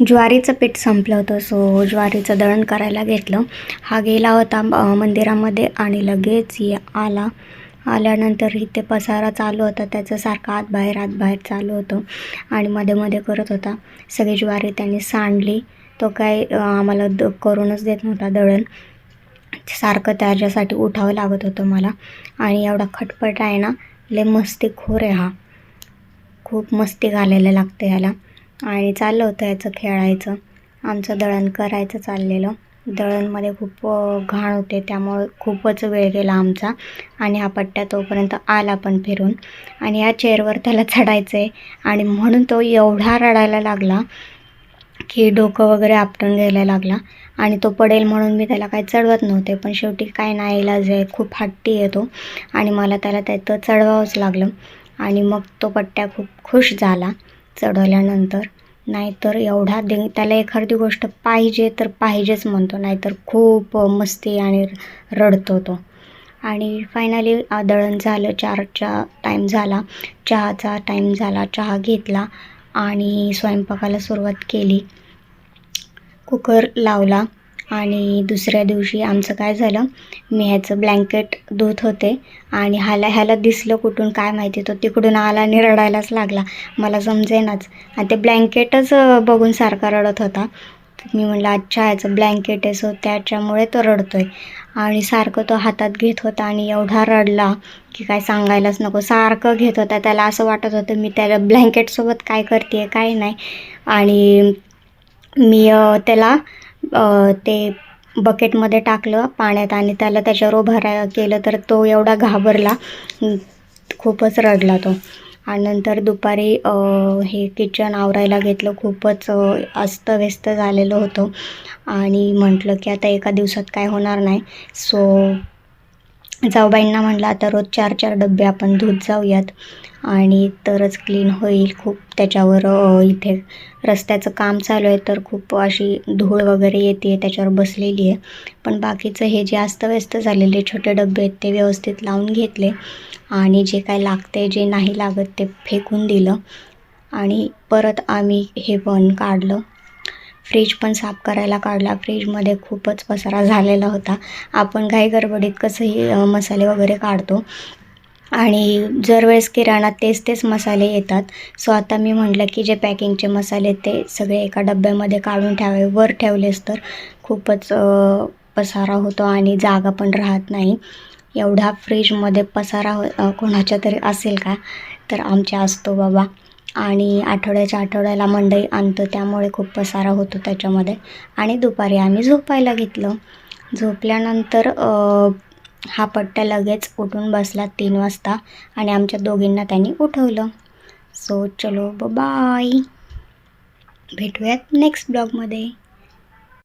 ज्वारीचं पीठ संपलं होतं, सो ज्वारीचं दळण करायला घेतलं. हा गेला होता मंदिरामध्ये आणि लगेच आल्यानंतर इथे पसारा चालू होता, त्याचं सारखं आत बाहेर चालू होतं आणि मध्ये मध्ये करत होता. सगळी ज्वारी त्यांनी सांडली. तो काय आम्हाला करूनच देत नव्हता दळण, सारखं त्याच्यासाठी उठावं लागत होतं मला. आणि एवढा खटपट आहे ना, लय मस्तीखोर आहे हा, खूप मस्ती घालायला लागते ह्याला. आणि चाललं होतं याचं खेळायचं, आमचं दळण करायचं चाललेलं. दळणमध्ये खूप घाण होते, त्यामुळे खूपच वेळ गेला आमचा. आणि हा पट्ट्या तोपर्यंत आला पण फिरून. आणि या चेअरवर त्याला चढायचं आहे आणि म्हणून तो एवढा रडायला लागला की डोकं वगैरे आपटून घ्यायला लागला. आणि तो पडेल म्हणून मी त्याला काही चढवत नव्हते, पण शेवटी काय नाईलाज आहे, खूप हट्टी येतो आणि मला त्याला त्याचं चढवावंच लागलं. आणि मग तो पट्ट्या खूप खुश झाला चढवल्यानंतर. नाहीतर एवढा त्याला एखादी गोष्ट पाहिजे तर पाहिजेच म्हणतो, नाहीतर खूप मस्ती आणि रडतो तो. आणि फायनली दळण झालं, 4चा टाईम झाला, चहाचा टाईम झाला, चहा घेतला आणि स्वयंपाकाला सुरुवात केली. कुकर लावला. आणि दुसऱ्या दिवशी आमचं काय झालं, मी ह्याचं ब्लँकेट धुत होते आणि ह्याला दिसलं कुठून काय माहिती, तो तिकडून आला आणि रडायलाच लागला. मला समजेनाच, आणि ते ब्लँकेटच बघून सारखा रडत होता. मी म्हटलं अच्छा ह्याचं ब्लँकेट आहे, सो त्याच्यामुळे तो रडतोय. आणि सारखं तो हातात घेत होता आणि एवढा रडला की काय सांगायलाच नको. सारखं घेत होता, त्याला असं वाटत होतं मी त्याला ब्लँकेटसोबत काय करते काय नाही. आणि मी त्याला ते बकेटमध्ये टाकलं पाण्यात आणि त्याला त्याच्यावर उभं केलं, तर तो एवढा घाबरला, खूपच रडला तो. आणि नंतर दुपारी हे किचन आवरायला घेतलं. खूपच अस्तव्यस्त झालेलं होतं आणि म्हटलं की आता एका दिवसात काय होणार नाही. सो जाऊबाईंना म्हटलं आता रोज 4-4 डबे आपण धुत जाऊयात आणि तरच क्लीन होईल. खूप त्याच्यावर इथे रस्त्याचं काम चालू आहे, तर खूप अशी धूळ वगैरे येते, त्याच्यावर बसलेली आहे. पण बाकीचं हे जे अस्तव्यस्त झालेले छोटे डबे आहेत ते व्यवस्थित लावून घेतले आणि जे काय लागते जे नाही लागत ते फेकून दिलं. आणि परत आम्ही हे पण काढलं, फ्रीज पण साफ करायला काढला. फ्रीजमध्ये खूपच पसारा झालेला होता. आपण घाई गडबडीत कसंही मसाले वगैरे काढतो आणि जर वेळेस किराणात तेच मसाले येतात. सो आता मी म्हटलं की जे पॅकिंगचे मसाले ते सगळे एका डब्यामध्ये काढून ठेवावे. वर ठेवलेस तर खूपच पसारा होतो आणि जागा पण राहत नाही. एवढा फ्रीजमध्ये पसारा कोणाच्या तरी असेल का, तर आमच्या असतो बाबा. आणि आठवड्याला मंडई आणतं, त्यामुळे खूप पसारा होतो त्याच्यामध्ये. आणि दुपारी आम्ही झोपायला घेतलं. झोपल्यानंतर हा पट्ट्या लगेच उठून बसला 3 वाजता आणि आमच्या दोघींना त्यांनी उठवलं. सो चलो बाय, भेटूयात नेक्स्ट ब्लॉगमध्ये.